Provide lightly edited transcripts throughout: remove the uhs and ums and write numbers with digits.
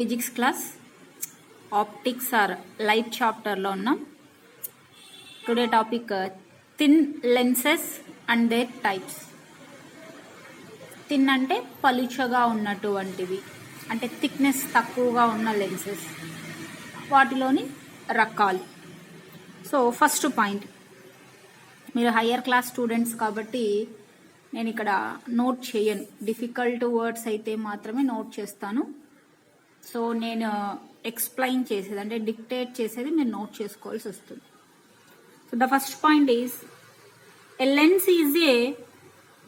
Physics class optics or light చాప్టర్లో ఉన్నాం. Today topic thin lenses and their types. Thin అంటే పలుచగా ఉన్నటువంటివి, అంటే థిక్నెస్ తక్కువగా ఉన్న లెన్సెస్, వాటిలోని రకాలు. సో ఫస్ట్ పాయింట్, మీరు హయ్యర్ క్లాస్ స్టూడెంట్స్ కాబట్టి నేను ఇక్కడ నోట్ చేయను, డిఫికల్ట్ వర్డ్స్ అయితే మాత్రమే నోట్ చేస్తాను. సో నేను ఎక్స్ప్లెయిన్ చేసేది అంటే డిక్టేట్ చేసేది మీరు నోట్ చేసుకోవాల్సి వస్తుంది. So the first point is a lens is a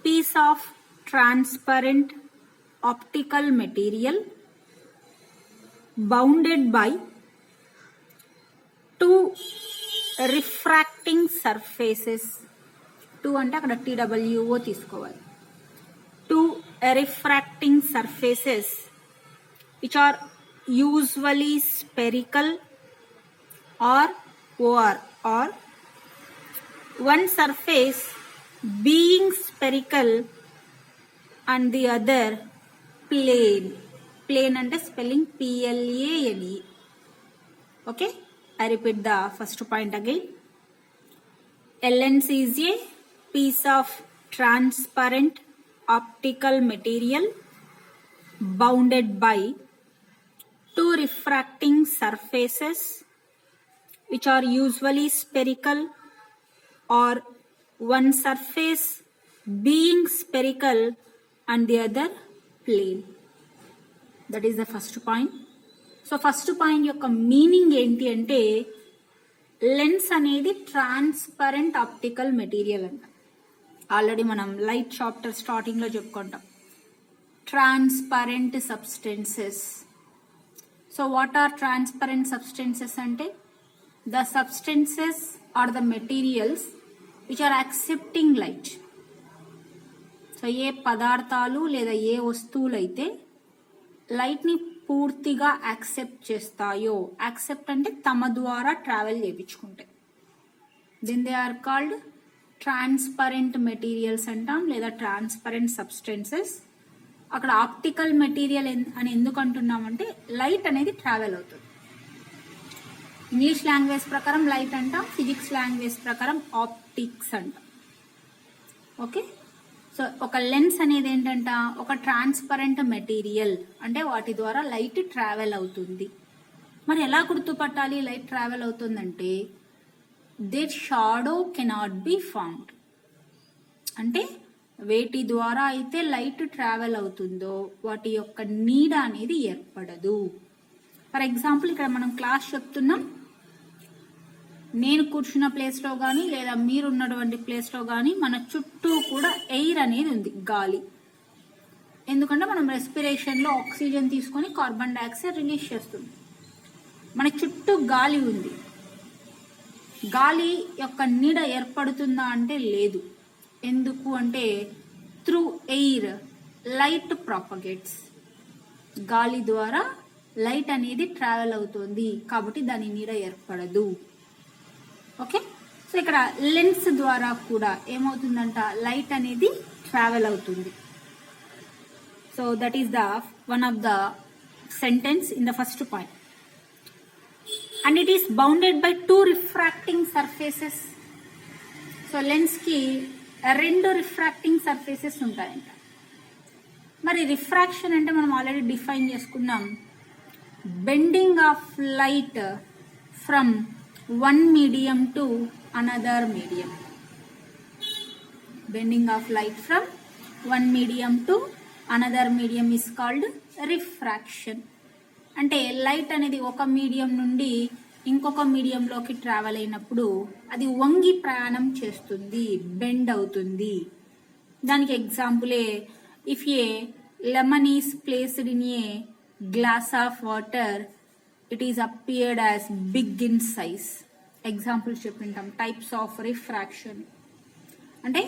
piece of transparent optical material bounded by two refracting surfaces. Two అంటే అక్కడ TWO తీసుకోవాలి. Two refracting surfaces which are usually spherical or oval, or one surface being spherical and the other plane. Plane అంటే spelling PLANE. Okay, I repeat the first point again. A lens is a piece of transparent optical material bounded by two refracting surfaces which are usually spherical or one surface being spherical and the other plane. That is the first point. So first point యొక్క meaning ఏంటి అంటే, lens అనేది transparent optical material అంట. Already మనం light chapter starting లో చెప్పుకుంటాం transparent substances. So what are transparent substances అంటే, the substances are the materials which are accepting light. So ఏ పదార్థాలు లేదా ఏ వస్తువులు అయితే లైట్ ని పూర్తిగా యాక్సెప్ట్ చేస్తాయో, యాక్సెప్ట్ అంటే తమ ద్వారా ట్రావెల్ చేయించుకుంటాయి, then they are called transparent materials అంటాం, లేదా ట్రాన్స్పరెంట్ సబ్స్టెన్సెస్. అక్కడ ఆప్టికల్ మెటీరియల్ అని ఎందుకు అంటున్నామంటే, లైట్ అనేది ట్రావెల్ అవుతుంది. ఇంగ్లీష్ లాంగ్వేజ్ ప్రకారం లైట్ అంటాం, ఫిజిక్స్ లాంగ్వేజ్ ప్రకారం ఆప్టిక్స్ అంటాం. ఓకే, సో ఒక లెన్స్ అనేది ఏంటంట, ఒక ట్రాన్స్పరెంట్ మెటీరియల్, అంటే వాటి ద్వారా లైట్ ట్రావెల్ అవుతుంది. మరి ఎలా గుర్తుపట్టాలి లైట్ ట్రావెల్ అవుతుందంటే, their shadow cannot be found. అంటే వేటి ద్వారా అయితే లైట్ ట్రావెల్ అవుతుందో వాటి యొక్క నీడ అనేది ఏర్పడదు. ఫర్ ఎగ్జాంపుల్, ఇక్కడ మనం క్లాస్ చెప్తున్నాం, నేను కూర్చున్న ప్లేస్ లో కానీ లేదా మీరు ఉన్నటువంటి ప్లేస్ లో కానీ మన చుట్టూ కూడా ఎయిర్ అనేది ఉంది, గాలి. ఎందుకంటే మనం రెస్పిరేషన్ లో ఆక్సిజన్ తీసుకొని కార్బన్ డైఆక్సైడ్ రిలీజ్ చేస్తుంది. మన చుట్టూ గాలి ఉంది. గాలి యొక్క నీడ ఏర్పడుతుందా అంటే లేదు. ఎందుకు అంటే, త్రూ ఎయిర్ లైట్ ప్రాపగేట్స్. గాలి ద్వారా లైట్ అనేది ట్రావెల్ అవుతుంది కాబట్టి దాని నీడ ఏర్పడదు. ఓకే, సో ఇక్కడ లెన్స్ ద్వారా కూడా ఏమవుతుందంట, లైట్ అనేది ట్రావెల్ అవుతుంది. So that is the one of the sentence in the first point. And it is bounded by two refracting surfaces. So lens కి రెండు రిఫ్రాక్టింగ్ సర్ఫేసెస్ ఉంటాయంట. మరి రిఫ్రాక్షన్ అంటే మనం ఆల్రెడీ డిఫైన్ చేసుకున్నాం, bending of light from one medium to another medium. Bending of light from one medium to another medium is called refraction. అంటే light అనేది ఒక మీడియం నుండి ఇంకొక మీడియంలోకి ట్రావెల్ అయినప్పుడు అది వంగి ప్రయాణం చేస్తుంది, బెండ్ అవుతుంది. దానికి ఎగ్జాంపులే, if a lemon is placed in a glass of water it is appeared as big in size. Examples చెప్పింటాం టైప్స్ ఆఫ్ రిఫ్రాక్షన్. అంటే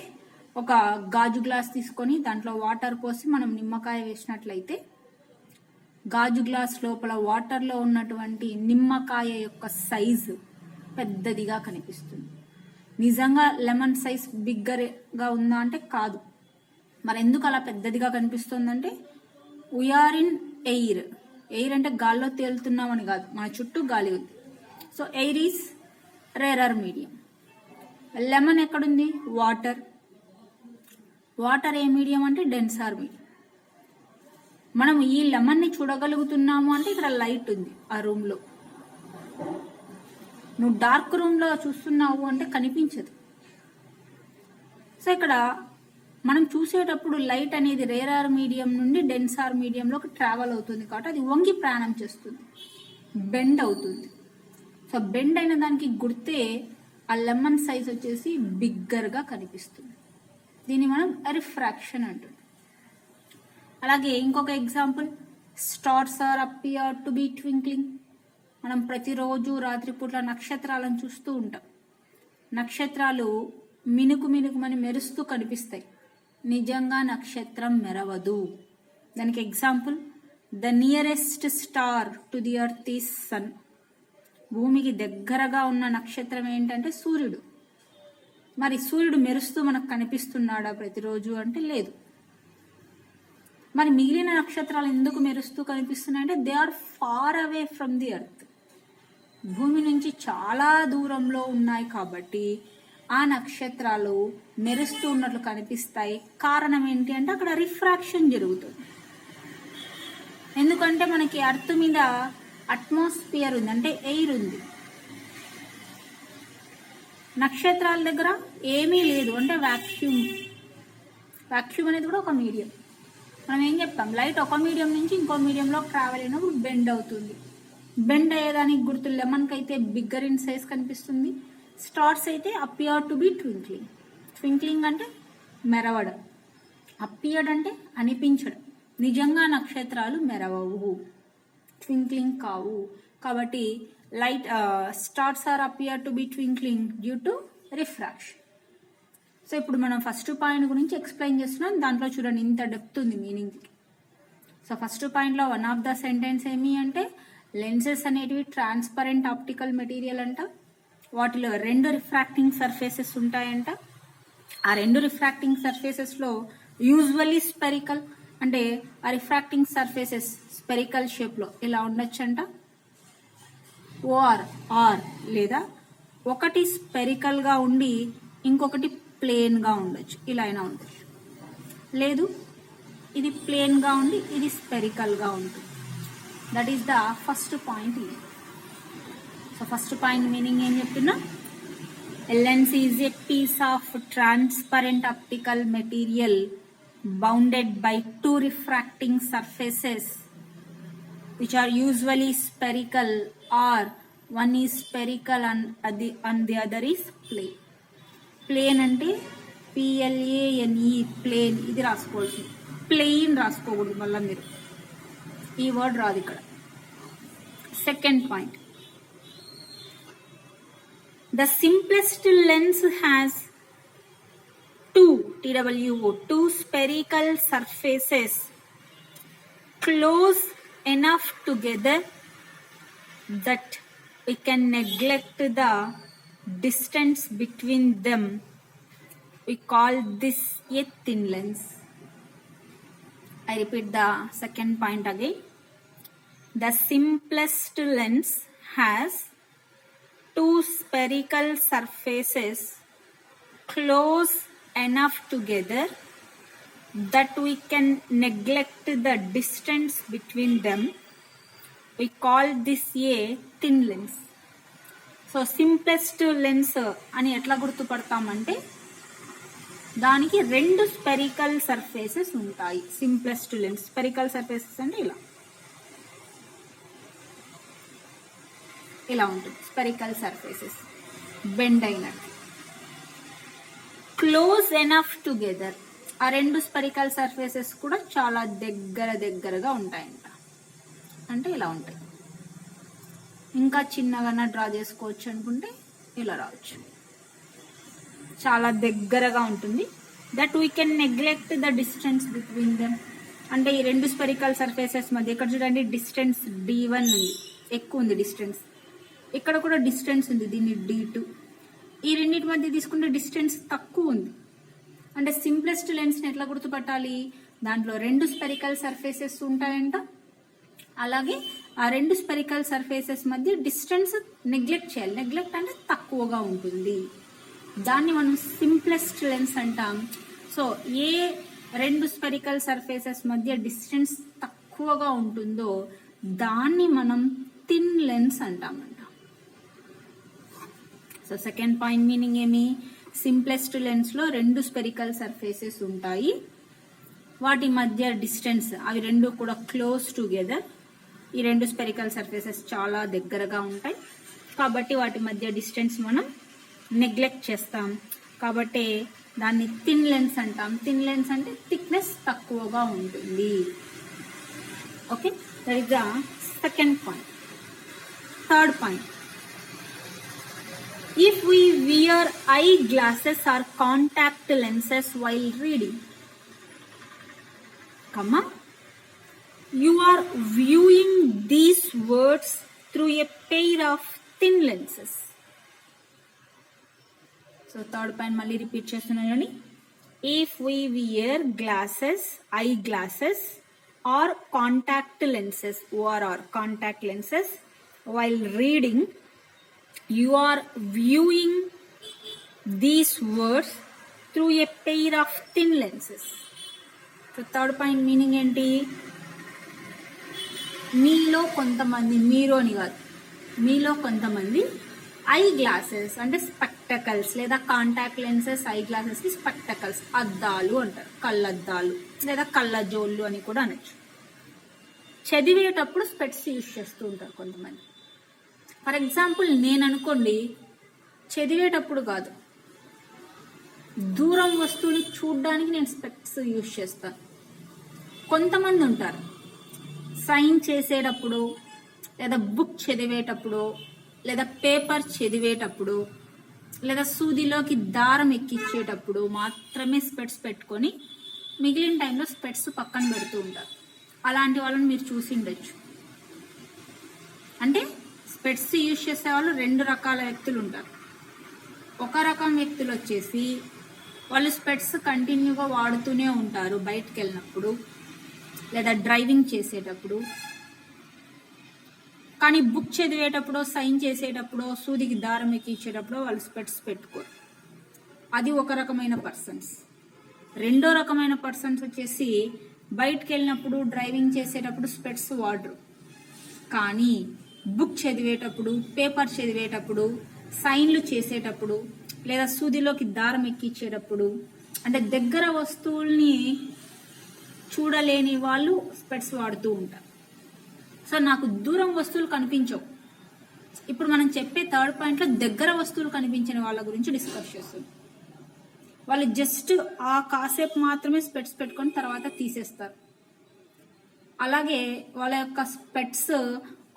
ఒక గాజు గ్లాస్ తీసుకొని దాంట్లో వాటర్ పోసి మనం నిమ్మకాయ వేసినట్లయితే గాజు గ్లాస్ లోపల వాటర్లో ఉన్నటువంటి నిమ్మకాయ యొక్క సైజు పెద్దదిగా కనిపిస్తుంది. నిజంగా లెమన్ సైజ్ బిగ్గర్గా ఉందా అంటే కాదు. మరి ఎందుకు అలా పెద్దదిగా కనిపిస్తుందంటే, వీఆర్ ఇన్ ఎయిర్, ఎయిర్ అంటే గాల్లో తేలుతున్నామని కాదు, మన చుట్టూ గాలి ఉంది. So air is rarer medium. Lemon ఎక్కడుంది? వాటర్. వాటర్ ఏ మీడియం అంటే డెన్సార్ మీడియం. మనం ఈ లెమన్ని చూడగలుగుతున్నాము అంటే ఇక్కడ లైట్ ఉంది ఆ రూమ్లో. నువ్వు డార్క్ రూమ్లో చూస్తున్నావు అంటే కనిపించదు. సో ఇక్కడ మనం చూసేటప్పుడు లైట్ అనేది రేరార్ మీడియం నుండి డెన్సార్ మీడియంలోకి ట్రావెల్ అవుతుంది కాబట్టి అది వంగి ప్రయాణం చేస్తుంది, బెండ్ అవుతుంది. సో బెండ్ అయిన దానికి గుర్తే ఆ లెమన్ సైజ్ వచ్చేసి బిగ్గర్గా కనిపిస్తుంది. దీన్ని మనం రిఫ్రాక్షన్ అంటుంది. అలాగే ఇంకొక example, stars are appear to be twinkling. మనం ప్రతిరోజు రాత్రిపూట్ల నక్షత్రాలను చూస్తూ ఉంటాం. నక్షత్రాలు మినుకు మినుకుమని మెరుస్తూ కనిపిస్తాయి. నిజంగా నక్షత్రం మెరవదు. దానికి example, the nearest star to the earth is sun. భూమికి దగ్గరగా ఉన్న నక్షత్రం ఏంటంటే సూర్యుడు. మరి సూర్యుడు మెరుస్తూ మనకు కనిపిస్తున్నాడా ప్రతిరోజు అంటే లేదు. మరి మిగిలిన నక్షత్రాలు ఎందుకు మెరుస్తూ కనిపిస్తున్నాయంటే they are far away from the earth. భూమి నుంచి చాలా దూరంలో ఉన్నాయి కాబట్టి ఆ నక్షత్రాలు మెరుస్తూ ఉన్నట్లు కనిపిస్తాయి. కారణం ఏంటి అంటే అక్కడ రిఫ్రాక్షన్ జరుగుతుంది. ఎందుకంటే మనకి ఎర్త్ మీద అట్మాస్ఫియర్ ఉంది, అంటే ఎయిర్ ఉంది. నక్షత్రాల దగ్గర ఏమీ లేదు, అంటే వాక్యూమ్. వాక్యూమ్ అనేది కూడా ఒక మీడియం. మనం ఏం చెప్తాం, లైట్ ఒక మీడియం నుంచి ఇంకో మీడియంలో ట్రావెల్ అయినప్పుడు బెండ్ అవుతుంది. బెండ్ అయ్యేదానికి గుర్తు లెమన్కి అయితే బిగ్గర్ ఇన్ సైజ్ కనిపిస్తుంది, స్టార్స్ అయితే appear to be twinkling. Twinkling అంటే మెరవడం, అపియర్డ్ అంటే అనిపించడం. నిజంగా నక్షత్రాలు మెరవవు, ట్వింక్లింగ్ కావు. కాబట్టి light stars are appear to be twinkling due to refraction. So ఇప్పుడు మనం ఫస్ట్ పాయింట్ గురించి ఎక్స్ప్లెయిన్ చేస్తున్నాం. దాంట్లో చూడండి ఇంత డెప్త్ ఉంది మీనింగ్. సో ఫస్ట్ పాయింట్లో వన్ ఆఫ్ ద సెంటెన్స్ ఏమి అంటే లెన్సెస్ అనేటివి ట్రాన్స్పరెంట్ ఆప్టికల్ మెటీరియల్ అంట. వాటిలో 2 రిఫ్రాక్టింగ్ సర్ఫేసెస్ ఉంటాయంట. ఆ 2 రిఫ్రాక్టింగ్ సర్ఫేసెస్లో యూజువల్లీ స్పెరికల్, అంటే ఆ రిఫ్రాక్టింగ్ సర్ఫేసెస్ స్పెరికల్ షేప్లో ఇలా ఉండొచ్చంట. ఆర్ లేదా ఒకటి స్పెరికల్గా ఉండి ఇంకొకటి ప్లేన్గా ఉండొచ్చు, ఇలా అయినా ఉండొచ్చు. లేదు ఇది ప్లేన్గా ఉండి ఇది స్పెరికల్గా ఉంటుంది. That is the first point. So first point meaning ఏం చెప్తున్నా, lens is a piece of transparent optical material bounded by 2 refracting surfaces which are usually spherical, or one is spherical and the other is plane. Plane అంటే PLANE, plane. ఇది రాసుకోవచ్చు, plain రాసుకోకూడదు. మళ్ళీ మీరు ఈ word రాదు ఇక్కడ. Second point, the simplest lens has two spherical surfaces close enough together that we can neglect the distance between them. We call this a thin lens. I repeat the second point again. The simplest lens has 2 spherical surfaces close enough together that we can neglect the distance between them. We call this a thin lens. So simplest lens అని ఎట్లా గుర్తుపడతామంటే దానికి 2 spherical surfaces ఉంటాయి. Simplest lens spherical surfaces అంటే ఇలా ఉంటుంది. Spherical surfaces bend అయినట్టు. Close enough together, ఆ 2 spherical surfaces కూడా చాలా దగ్గరగా ఉంటాయంట. అంటే ఇలా ఉంటాయి. ఇంకా చిన్నగా డ్రా చేసుకోవచ్చు అనుకుంటే ఇలా రావచ్చు. చాలా దగ్గరగా ఉంటుంది. That we can neglect the distance between them. అంటే ఈ 2 స్పెరికల్ సర్ఫేసెస్ మధ్య ఇక్కడ చూడండి డిస్టెన్స్ D1 ఉంది, ఎక్కువ ఉంది డిస్టెన్స్. ఇక్కడ కూడా డిస్టెన్స్ ఉంది, దీన్ని D2. ఈ రెండింటి మధ్య తీసుకుంటే డిస్టెన్స్ తక్కువ ఉంది. అంటే సింప్లెస్ట్ లెన్స్ని ఎట్లా గుర్తుపట్టాలి, దాంట్లో 2 స్పెరికల్ సర్ఫేసెస్ ఉంటాయంట. అలాగే ఆ రెండు స్పెరికల్ సర్ఫేసెస్ మధ్య డిస్టెన్స్ నెగ్లెక్ట్ చేయాలి. నెగ్లెక్ట్ అంటే తక్కువగా ఉంటుంది. దాన్ని మనం సింప్లెస్ట్ లెన్స్ అంటాం. సో ఏ రెండు స్పెరికల్ సర్ఫేసెస్ మధ్య డిస్టెన్స్ తక్కువగా ఉంటుందో దాన్ని మనం థిన్ లెన్స్ అంటామంట. సో సెకండ్ పాయింట్ మీనింగ్ ఏమి? సింప్లెస్ట్ లెన్స్ లో రెండు స్పెరికల్ సర్ఫేసెస్ ఉంటాయి, వాటి మధ్య డిస్టెన్స్ అవి రెండు కూడా క్లోజ్ టుగెదర్. ఈ రెండు స్పెరికల్ సర్ఫేసెస్ చాలా దగ్గరగా ఉంటాయి కాబట్టి వాటి మధ్య డిస్టెన్స్ మనం నెగ్లెక్ట్ చేస్తాం కాబట్టి దాన్ని థిన్ లెన్స్ అంటాం. థిన్ లెన్స్ అంటే థిక్నెస్ తక్కువగా ఉంటుంది. Okay, that is the second point. Third point, if we wear eye glasses or contact lenses while reading, you are viewing these words through a pair of thin lenses. So third point malli repeat chestunani. If we wear glasses, eye glasses or contact lenses, or contact lenses while reading, you are viewing these words through a pair of thin lenses. So third point meaning ఏంటి? మీలో కొంతమంది, మీరు అని కాదు, మీలో కొంతమంది I glasses అంటే spectacles లేదా కాంటాక్ట్ లెన్సెస్, ఐ గ్లాసెస్ కి స్పెక్టకల్స్ అద్దాలు అంటారు, కళ్ళద్దాలు లేదా కళ్ళజోళ్ళు అని కూడా అనొచ్చు. చదివేటప్పుడు స్పెట్స్ యూజ్ చేస్తూ ఉంటారు కొంతమంది. ఫర్ ఎగ్జాంపుల్ నేను అనుకోండి, చదివేటప్పుడు కాదు, దూరం వస్తువుని చూడడానికి నేను స్పెక్ట్స్ యూజ్ చేస్తాను. కొంతమంది ఉంటారు సైన్ చేసేటప్పుడు లేదా బుక్ చదివేటప్పుడు లేదా పేపర్ చదివేటప్పుడు లేదా సూదిలోకి దారం ఎక్కించేటప్పుడు మాత్రమే స్పెట్స్ పెట్టుకొని మిగిలిన టైంలో స్పెట్స్ పక్కన పెడుతూ ఉంటారు. అలాంటి వాళ్ళని మీరు చూసి ఉండొచ్చు. అంటే స్పెట్స్ యూజ్ చేసే వాళ్ళు రెండు రకాల వ్యక్తులు ఉంటారు. ఒక రకం వ్యక్తులు వచ్చేసి వాళ్ళు స్పెట్స్ కంటిన్యూగా వాడుతూనే ఉంటారు బయటకు వెళ్ళినప్పుడు లేదా డ్రైవింగ్ చేసేటప్పుడు. కానీ బుక్ చదివేటప్పుడు, సైన్ చేసేటప్పుడు, సూదికి దారం ఎక్కించేటప్పుడు వాళ్ళు స్పెట్స్ పెట్టుకోరు. అది ఒక రకమైన పర్సన్స్. రెండో రకమైన పర్సన్స్ వచ్చేసి బయటకు వెళ్ళినప్పుడు, డ్రైవింగ్ చేసేటప్పుడు స్పెట్స్ వాడరు, కానీ బుక్ చదివేటప్పుడు, పేపర్ చదివేటప్పుడు, సైన్లు చేసేటప్పుడు లేదా సూదిలోకి దారం ఎక్కించేటప్పుడు, అంటే దగ్గర వస్తువుల్ని చూడలేని వాళ్ళు స్పెట్స్ వాడుతూ ఉంటారు. సో నాకు దూరం వస్తువులు కనిపించవు. ఇప్పుడు మనం చెప్పే థర్డ్ పాయింట్లో దగ్గర వస్తువులు కనిపించిన వాళ్ళ గురించి డిస్కస్ చేస్తాం. వాళ్ళు జస్ట్ ఆ కాసేపు మాత్రమే స్పెట్స్ పెట్టుకొని తర్వాత తీసేస్తారు. అలాగే వాళ్ళ యొక్క స్పెట్స్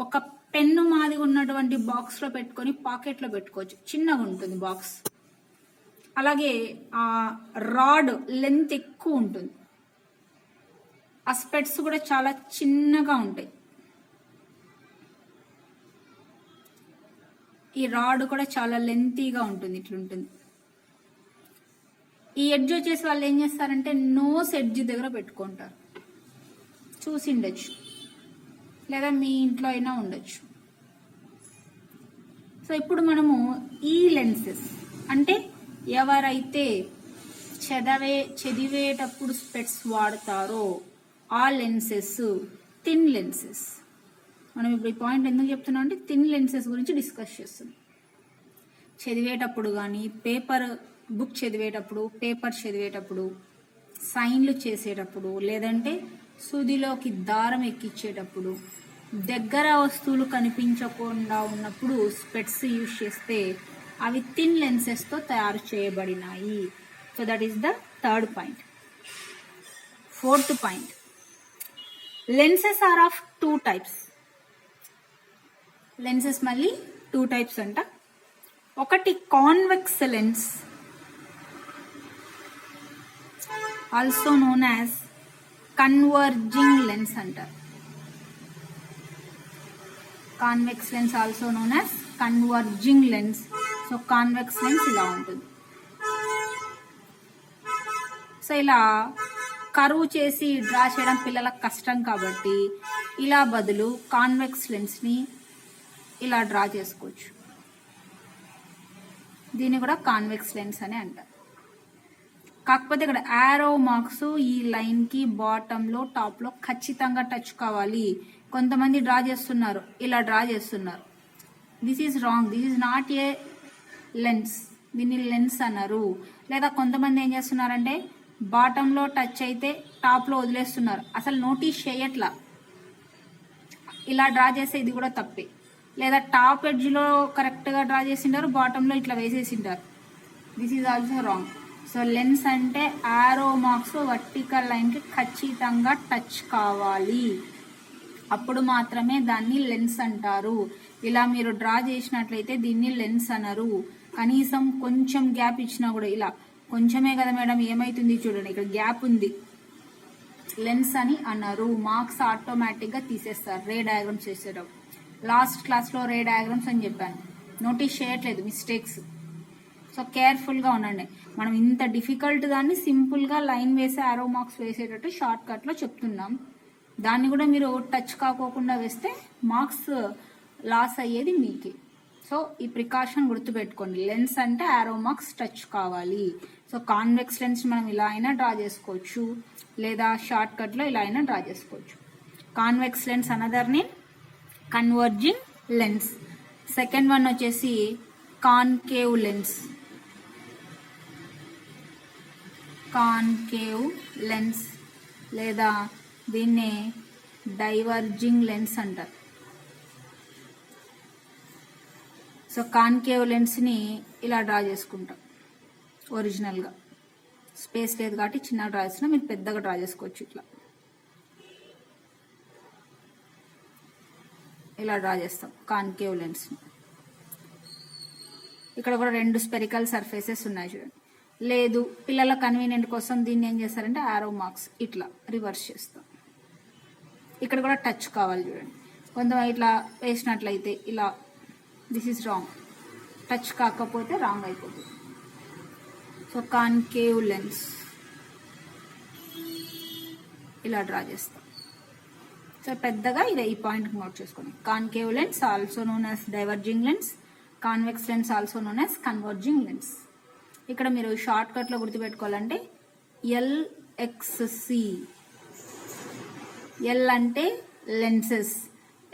ఒక పెన్ను మాదిగా ఉన్నటువంటి బాక్స్ లో పెట్టుకొని పాకెట్ లో పెట్టుకోవచ్చు, చిన్నగా ఉంటుంది బాక్స్. అలాగే ఆ రాడ్ లెంత్ ఎక్కువ ఉంటుంది, ఆ స్పెట్స్ కూడా చాలా చిన్నగా ఉంటాయి. ఈ రాడ్ కూడా చాలా లెంతీగా ఉంటుంది, ఇట్లుంటుంది. ఈ ఎడ్జ్ వచ్చేసి వాళ్ళు ఏం చేస్తారంటే నోస్ ఎడ్జ్ దగ్గర పెట్టుకుంటారు, చూసి ఉండొచ్చు లేదా మీ ఇంట్లో అయినా ఉండొచ్చు. సో ఇప్పుడు మనము ఈ లెన్సెస్ అంటే ఎవరైతే చదివేటప్పుడు స్పెట్స్ వాడతారో ఆ లెన్సెస్ థిన్ లెన్సెస్. మనం ఇప్పుడు ఈ పాయింట్ ఎందుకు చెప్తున్నాం అంటే థిన్ లెన్సెస్ గురించి డిస్కస్ చేస్తున్నాం. చదివేటప్పుడు కానీ బుక్ చదివేటప్పుడు, పేపర్ చదివేటప్పుడు, సైన్లు చేసేటప్పుడు, లేదంటే సూదిలోకి దారం ఎక్కించేటప్పుడు, దగ్గర వస్తువులు కనిపించకుండా ఉన్నప్పుడు స్పెట్స్ యూజ్ చేస్తే అవి థిన్ లెన్సెస్తో తయారు చేయబడినాయి. So that is the third point. Fourth point, lenses are of two types. Lenses మళ్ళీ టూ టైప్స్ అంట. ఒకటి convex lens, also known as converging lens అంటారు. Convex lens also known as converging lens. So convex lens ఇలా ఉంటుంది. So ఇలా కరువు చేసి draw చేయడం పిల్లలకు కష్టం కాబట్టి ఇలా బదులు కాన్వెక్స్ లెన్స్ని ఇలా డ్రా చేసుకోవచ్చు. దీన్ని కూడా కాన్వెక్స్ లెన్స్ అని అంటారు. కాకపోతే ఇక్కడ యారో మార్క్స్ ఈ లైన్కి బాటంలో టాప్లో ఖచ్చితంగా టచ్ కావాలి. కొంతమంది డ్రా చేస్తున్నారు, ఇలా డ్రా చేస్తున్నారు. This is wrong, this is not a lens, దీన్ని లెన్స్ అన్నారు. లేదా కొంతమంది ఏం చేస్తున్నారంటే బాటంలో టచ్ అయితే టాప్లో వదిలేస్తున్నారు, అసలు నోటీస్ చేయట్లా, ఇలా డ్రా చేస్తే ఇది కూడా తప్పే. లేదా టాప్ ఎడ్జ్లో కరెక్ట్గా డ్రా చేసింటారు, బాటంలో ఇట్లా వేసేసింటారు. This is also wrong. So lens అంటే యారో మార్క్స్ వర్టికల్ లైన్కి ఖచ్చితంగా టచ్ కావాలి, అప్పుడు మాత్రమే దాన్ని లెన్స్ అంటారు. ఇలా మీరు డ్రా చేసినట్లయితే దీన్ని లెన్స్ అనరు. కనీసం కొంచెం గ్యాప్ ఇచ్చినా కూడా, ఇలా కొంచెమే కదా మేడం ఏమైతుంది చూడండి, ఇక్కడ గ్యాప్ ఉంది, లెన్స్ అని అన్నారు. మార్క్స్ ఆటోమేటిక్గా తీసేస్తారు రే డయాగ్రామ్స్ చేసేటప్పుడు. లాస్ట్ క్లాస్లో రే డయాగ్రామ్స్ అని చెప్పాను, నోటీస్ చేయట్లేదు మిస్టేక్స్. సో కేర్ఫుల్గా ఉండండి. మనం ఇంత డిఫికల్ట్ దాన్ని సింపుల్గా లైన్ వేసి యారో మార్క్స్ వేసేటట్టు షార్ట్ కట్లో చెప్తున్నాం. దాన్ని కూడా మీరు టచ్ కాకోకుండా వేస్తే మార్క్స్ లాస్ అయ్యేది మీకే. సో ఈ ప్రికాషన్ గుర్తుపెట్టుకోండి. లెన్స్ అంటే యారో మార్క్స్ టచ్ కావాలి. సో కాన్వెక్స్ లెన్స్ మనం ఇలా అయినా డ్రా చేసుకోవచ్చు, లేదా షార్ట్ కట్లో ఇలా అయినా డ్రా చేసుకోవచ్చు. Convex lens another name converging lens. Second one వచ్చేసి కాన్కేవ్ లెన్స్. కాన్కేవ్ లెన్స్ లేదా దీన్నే డైవర్జింగ్ లెన్స్ అంటారు. సో కాన్కేవ్ లెన్స్ని ఇలా డ్రా చేసుకుంటాం. ఒరిజినల్గా స్పేస్ లేదు కాబట్టి చిన్న డ్రా చేసినా మీరు పెద్దగా డ్రా చేసుకోవచ్చు. ఇట్లా ఇలా డ్రా చేస్తాం కాన్కేవ్ లెన్స్ని. ఇక్కడ కూడా రెండు స్పెరికల్ సర్ఫేసెస్ ఉన్నాయి చూడండి. లేదు పిల్లల కన్వీనియంట్ కోసం దీన్ని ఏం చేస్తారంటే యారో మార్క్స్ ఇట్లా రివర్స్ చేస్తాం. ఇక్కడ కూడా టచ్ కావాలి చూడండి. కొంతమంది ఇట్లా వేసినట్లయితే ఇలా, దిస్ ఈజ్ రాంగ్, టచ్ కాకపోతే రాంగ్ అయిపోతుంది. సో కాన్కేవ్ లెన్స్ ఇలా డ్రా చేస్తాం. సో పెద్దగా ఇది ఈ పాయింట్ నోట్ చేసుకోండి. Concave lens also known as diverging lens, convex lens also known as converging lens. ఇక్కడ మీరు షార్ట్ కట్లో గుర్తుపెట్టుకోవాలంటే LXC. L అంటే లెన్సెస్,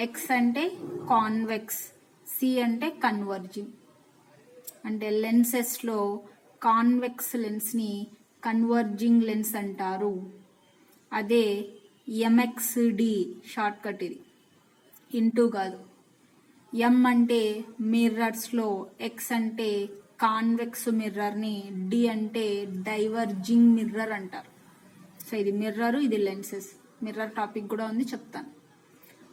X అంటే కాన్వెక్స్, C అంటే కన్వర్జింగ్. అంటే లెన్సెస్లో కాన్వెక్స్ లెన్స్ని కన్వర్జింగ్ లెన్స్ అంటారు. అదే MXD షార్ట్ కట్, ఇది ఇంటూ కాదు. M అంటే మిర్రర్స్లో, X అంటే కాన్వెక్స్ మిర్రర్ని, D అంటే డైవర్జింగ్ మిర్రర్ అంటారు. సో ఇది మిర్రర్, ఇది లెన్సెస్. మిర్రర్ టాపిక్ కూడా ఉంది, చెప్తాను.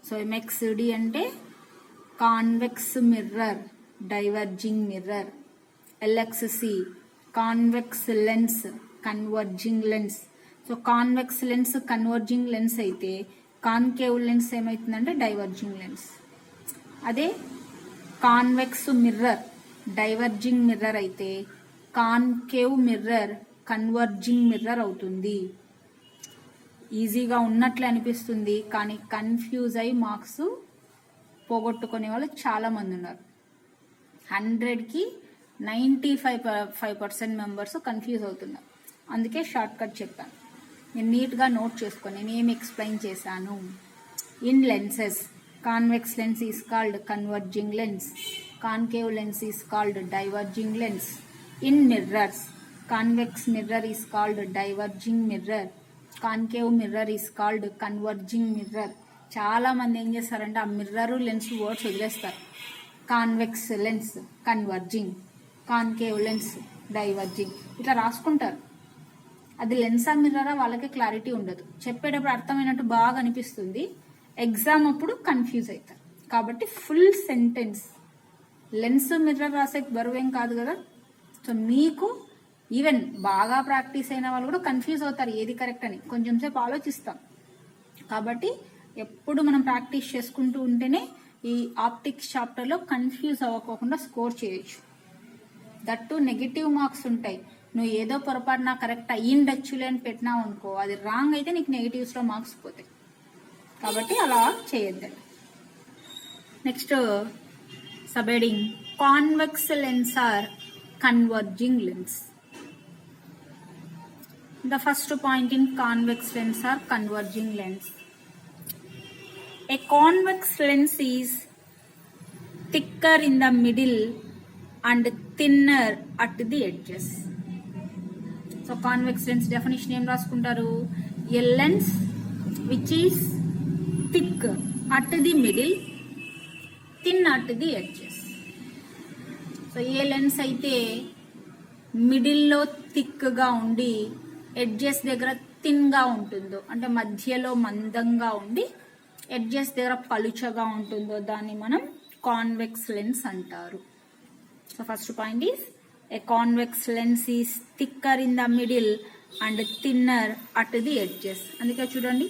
సో MXD అంటే convex mirror, diverging mirror. LXC convex lens, converging lens. So convex lens converging lens అయితే కాన్కేవ్ లెన్స్ ఏమవుతుందంటే డైవర్జింగ్ లెన్స్. అదే కాన్వెక్స్ మిర్రర్ డైవర్జింగ్ మిర్రర్ అయితే కాన్కేవ్ మిర్రర్ కన్వర్జింగ్ మిర్రర్ అవుతుంది. ఈజీగా ఉన్నట్లే అనిపిస్తుంది, కానీ కన్ఫ్యూజ్ అయ్యి మార్క్స్ పోగొట్టుకునే వాళ్ళు చాలామంది ఉన్నారు. 100కి 95% మెంబర్స్ కన్ఫ్యూజ్ అవుతున్నారు. అందుకే షార్ట్ కట్ చెప్పాను. నేను నీట్గా నోట్ చేసుకొని నేను ఏమి ఎక్స్ప్లెయిన్ చేశాను. In lenses convex lens is called converging lens, concave lens is called diverging lens. In mirrors, convex mirror is called diverging mirror, concave mirror is called converging mirror. చాలా మంది ఏం చేస్తారంటే ఆ మిర్రర్ లెన్స్ వర్డ్స్ వదిలేస్తారు. Convex lens converging, concave lens diverging ఇట్లా రాసుకుంటారు. అది లెన్సా మిర్రరా వాళ్ళకి క్లారిటీ ఉండదు. చెప్పేటప్పుడు అర్థమైనట్టు బాగా అనిపిస్తుంది, ఎగ్జామ్ అప్పుడు కన్ఫ్యూజ్ అవుతారు. కాబట్టి ఫుల్ సెంటెన్స్ లెన్స్ మిర్రర్ రాసే బరువేం కాదు కదా. సో మీకు ఈవెన్ బాగా ప్రాక్టీస్ అయిన వాళ్ళు కూడా కన్ఫ్యూజ్ అవుతారు ఏది కరెక్ట్ అని, కొంచెం సేపు ఆలోచిస్తాం. కాబట్టి ఎప్పుడు మనం ప్రాక్టీస్ చేసుకుంటూ ఉంటేనే ఈ ఆప్టిక్స్ చాప్టర్లో కన్ఫ్యూజ్ అవ్వకోకుండా స్కోర్ చేయొచ్చు. దట్టు నెగిటివ్ మార్క్స్ ఉంటాయి. నువ్వు ఏదో పొరపాటున కరెక్ట్ అయ్యిండొచ్చులే అని పెట్టినావు అనుకో, అది రాంగ్ అయితే నీకు నెగిటివ్స్లో మార్క్స్ పోతాయి. కాబట్టి అలా చేయొద్దండి. Next subheading convex lens or converging lens. The first point in convex lens are converging lens. A convex lens is thicker in the middle and thinner at the edges. So convex lens definition em raskuntaru, a lens which is thick at the middle, thin at the edges. So A lens అయితే middle లో thick గా ఉండి edges దగ్గర thin గా ఉంటుందో, అంటే మధ్యలో మందంగా ఉండి ఎడ్జెస్ దగ్గర పలుచగా ఉంటుందో దాన్ని మనం కాన్వెక్స్ లెన్స్ అంటారు. So first point is a convex lens is thicker in the middle and thinner at the edges. అందుకే చూడండి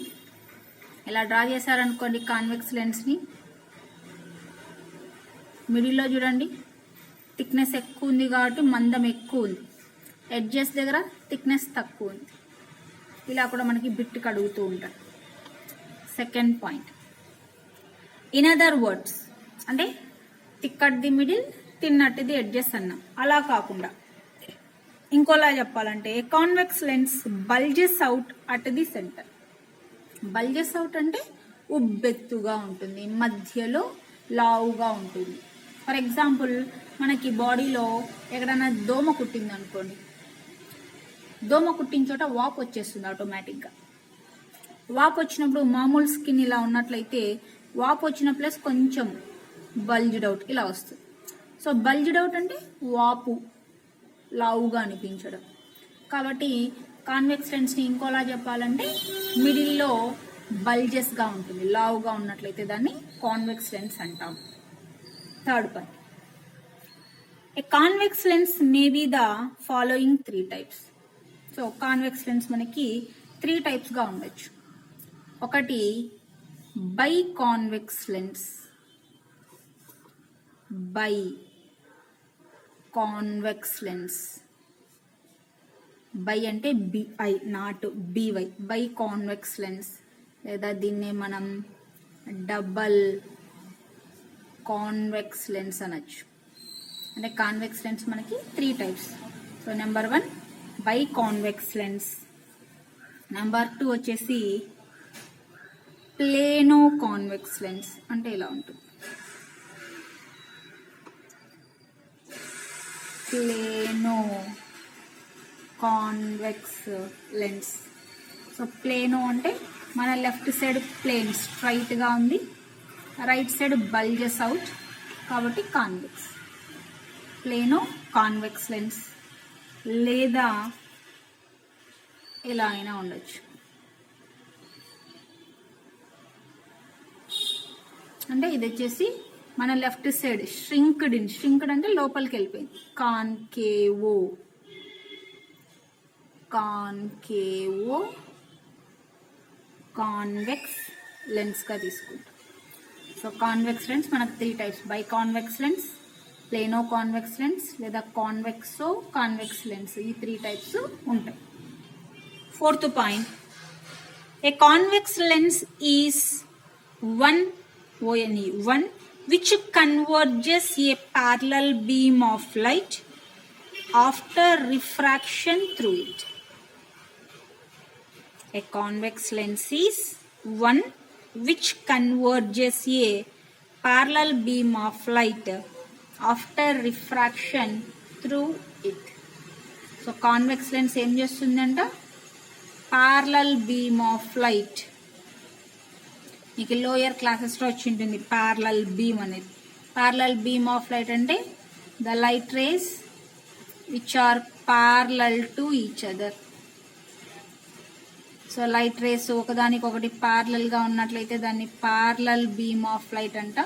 ఇలా డ్రా చేశారనుకోండి కాన్వెక్స్ లెన్స్ ని, మిడిల్లో చూడండి థిక్నెస్ ఎక్కువ ఉంది కాబట్టి మందం ఎక్కువ ఉంది, ఎడ్జెస్ దగ్గర థిక్నెస్ తక్కువ ఉంది. ఇలా కూడా మనకి బిట్ కడుగుతూ ఉంటారు. Second point, in other words, అంటే thick at the middle, thin at the edges అన్నాం. అలా కాకుండా ఇంకోలా చెప్పాలంటే convex lens bulges out at the centre. Bulges out అంటే ఉబ్బెత్తుగా ఉంటుంది, మధ్యలో లావుగా ఉంటుంది. ఫర్ ఎగ్జాంపుల్ మనకి బాడీలో ఎక్కడైనా దోమ కుట్టింది అనుకోండి, దోమ కుట్టిన చోట వాపు వచ్చేస్తుంది ఆటోమేటిక్గా. వాపు వచ్చినప్పుడు మామూలు స్కిన్ ఇలా ఉన్నట్లయితే వాపు వచ్చిన ప్లస్ కొంచెం బల్జ్డ్ అవుట్ ఇలా వస్తుంది. సో బల్జ్డ్ అవుట్ అంటే వాపు, లావుగా అనిపించడం. కాబట్టి కాన్వెక్స్ లెన్స్ని ఇంకోలా చెప్పాలంటే మిడిల్లో బల్జెస్గా ఉంటుంది, లావుగా ఉన్నట్లయితే దాన్ని కాన్వెక్స్ లెన్స్ అంటాం. Third point, a convex lens may be the following 3 types. So convex lens మనకి 3 types గా ఉండొచ్చు. ఒకటి bi convex lens. Bi convex lens, bi అంటే B I not B Y, bi convex lens, లేదా దీన్నే మనం డబల్ కాన్వెక్స్ లెన్స్ అనొచ్చు. అంటే కాన్వెక్స్ లెన్స్ మనకి 3 types. So number 1 by convex lens. Number 2 వచ్చేసి ప్లేనో కాన్వెక్స్ లెన్స్, అంటే ఇలా ఉంటుంది. Plano convex lens. So plano అంటే మన లెఫ్ట్ సైడ్ ప్లేన్ స్ట్రైట్ గా ఉంది, రైట్ సైడ్ బల్జెస్ అవుట్ కాబట్టి కాన్వెక్స్. ప్లేనో కాన్వెక్స్ లెన్స్, లేదా ఇలా అయినా ఉండొచ్చు. అంటే ఇది వచ్చేసి మన లెఫ్ట్ సైడ్ ష్రింక్డ్ ఇన్, ష్రింక్డ్ అంటే లోపలికి వెళ్ళిపోయింది, కాన్కేవో, కాన్కేవో కాన్వెక్స్ లెన్స్ గా తీసుకుంటాం. సో కాన్వెక్స్ లెన్స్ మనకు 3 types, by convex lens, plano convex lens, లేదా కాన్వెక్సో కాన్వెక్స్ లెన్స్, ఈ 3 types ఉంటాయి. Fourth point, a convex lens is one which converges a parallel beam of light after refraction through it. A convex lens is one which converges a parallel beam of light after refraction through it. So convex lens ఏం చేస్తుందంట, parallel beam of light, మీకు lower క్లాసెస్లో వచ్చి ఉంటుంది parallel beam అనేది. Parallel beam of light అంటే the light rays which are parallel to each other. So light rays ఒకదానికొకటి parallel గా ఉన్నట్లయితే దాన్ని ప్యారలల్ బీమ్ ఆఫ్ లైట్ అంట.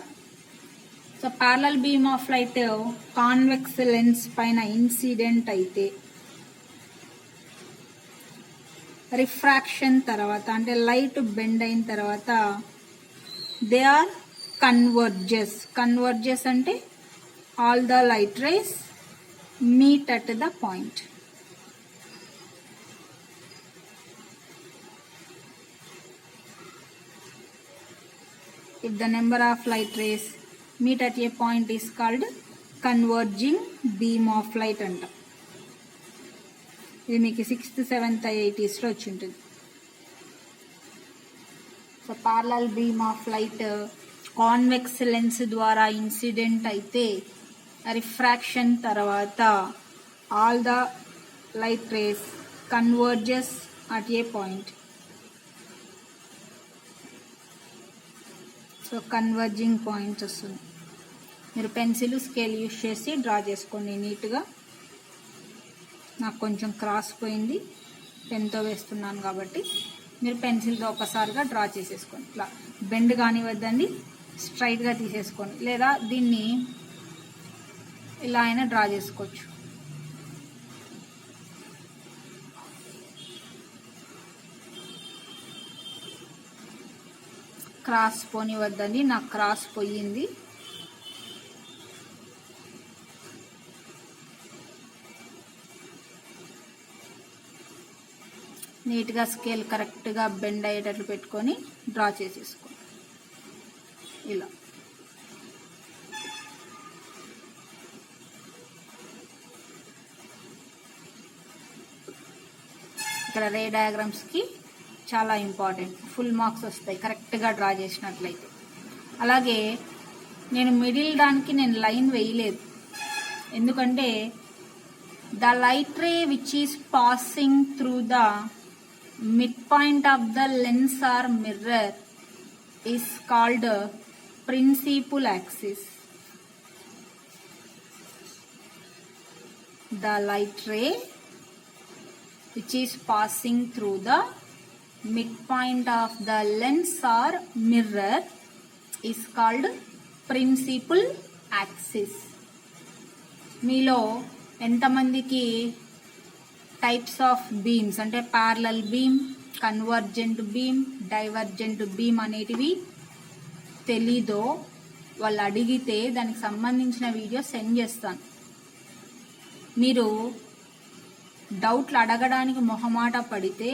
So parallel beam of light convex lens పైన ఇన్సిడెంట్ అయితే refraction తర్వాత, అంటే లైట్ బెండ్ అయిన తర్వాత దే ఆర్ కన్వర్జెస్ అంటే all the light rays meet at the point. if the number of light rays meet at a point is called converging beam of light అంట. ఇది మీకు 6th 7th 80s లో వచ్చి ఉంటుంది. So parallel beam of light convex lens ద్వారా incident అయితే refraction తర్వాత all the light rays converges at a point. So converging point వస్తుంది. మీరు పెన్సిల్ స్కేల్ యూజ్ చేసి డ్రా చేసుకోండి నీట్గా. నాకు కొంచెం క్రాస్ పోయింది, పెన్తో వేస్తున్నాను కాబట్టి మీరు పెన్సిల్తో ఒకసారిగా డ్రా చేసేసుకోండి. ఇట్లా బెండ్ కానివద్దండి, స్ట్రైట్గా తీసేసుకోండి. లేదా దీన్ని ఇలా అయినా డ్రా చేసుకోవచ్చు. క్రాస్ పోనివద్దండి, నాకు క్రాస్ పోయింది. నీట్గా స్కేల్ కరెక్ట్గా బెండ్ అయ్యేటట్లు పెట్టుకొని డ్రా చేసేసుకోండి. ఇలా ఇక్కడ రే డయాగ్రామ్స్కి చాలా ఇంపార్టెంట్, ఫుల్ మార్క్స్ వస్తాయి కరెక్ట్గా డ్రా చేసినట్లయితే. అలాగే నేను మిడిల్ దానికి నేను లైన్ వేయలేదు, ఎందుకంటే the light ray which is passing through the mid point of the lens or mirror is called principal axis. The light ray which is passing through the midpoint of the lens or mirror is called principal axis. మీలో ఎంతమందికి types of beams అంటే parallel beam, convergent beam, divergent beam అనేటివి తెలీదో వాళ్ళు అడిగితే దానికి సంబంధించిన video send చేస్తాను. మీరు డౌట్లు అడగడానికి మొహమాట పడితే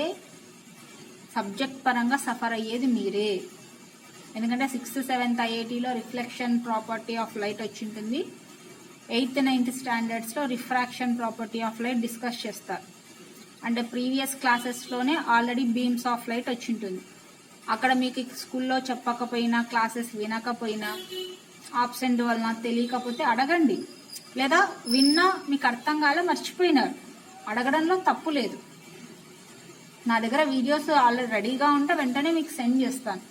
సబ్జెక్ట్ పరంగా సఫర్ అయ్యేది మీరే. ఎందుకంటే 6th 7th IITలో రిఫ్లెక్షన్ ప్రాపర్టీ ఆఫ్ లైట్ వచ్చి ఉంటుంది. 8th 9th స్టాండర్డ్స్లో refraction property of light discuss చేస్తారు. అంటే ప్రీవియస్ క్లాసెస్లోనే ఆల్రెడీ బీమ్స్ ఆఫ్ లైట్ వచ్చి ఉంటుంది. అక్కడ మీకు స్కూల్లో చెప్పకపోయినా, క్లాసెస్ వినకపోయినా, ఆబ్సెంట్ వలన తెలియకపోతే అడగండి. లేదా విన్నా మీకు అర్థం కాలే మర్చిపోయినారు, అడగడంలో తప్పు లేదు. నా దగ్గర వీడియోస్ ఆల్రెడీ రెడీగా ఉంటే వెంటనే మీకు సెండ్ చేస్తాను.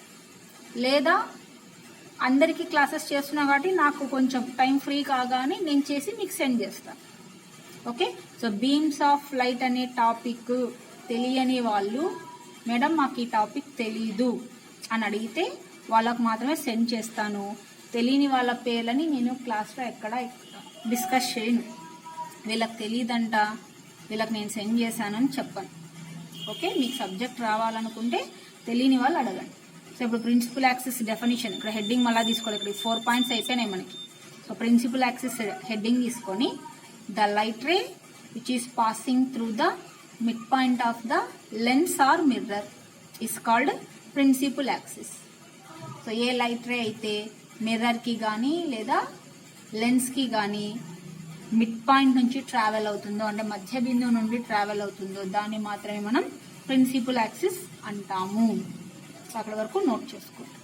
లేదా అందరికీ క్లాసెస్ చేస్తున్నా కాబట్టి నాకు కొంచెం టైం ఫ్రీ కాగానే నేను చేసి మీకు సెండ్ చేస్తాను. Okay, so beams of light అనే టాపిక్ తెలియని వాళ్ళు, మేడం మాకు ఈ టాపిక్ తెలీదు అని అడిగితే వాళ్ళకు మాత్రమే సెండ్ చేస్తాను. తెలియని వాళ్ళ పేర్లని నేను క్లాస్లో ఎక్కడ డిస్కస్ చేయను. వీళ్ళకి తెలియదంట, వీళ్ళకి నేను సెండ్ చేశానని చెప్పాను. ఓకే, మీకు సబ్జెక్ట్ రావాలనుకుంటే తెలియని వాళ్ళు అడగండి. సో ఇప్పుడు ప్రిన్సిపల్ యాక్సిస్ డెఫినిషన్ ఇక్కడ హెడ్డింగ్ మళ్ళీ తీసుకోవాలి. ఇక్కడ 4 పాయింట్స్ అయిపోయినాయి మనకి. సో ప్రిన్సిపల్ యాక్సిస్ హెడ్డింగ్ తీసుకొని the light ray which is passing through the mid point of the lens or mirror is called principal axis. So a light ray అయితే మిర్రర్కి కానీ లేదా లెన్స్కి కానీ మిడ్ పాయింట్ నుంచి ట్రావెల్ అవుతుందో, అంటే మధ్య బిందువు నుండి ట్రావెల్ అవుతుందో దాన్ని మాత్రమే మనం ప్రిన్సిపల్ యాక్సిస్ అంటాము. సో అక్కడ వరకు నోట్ చేసుకోండి.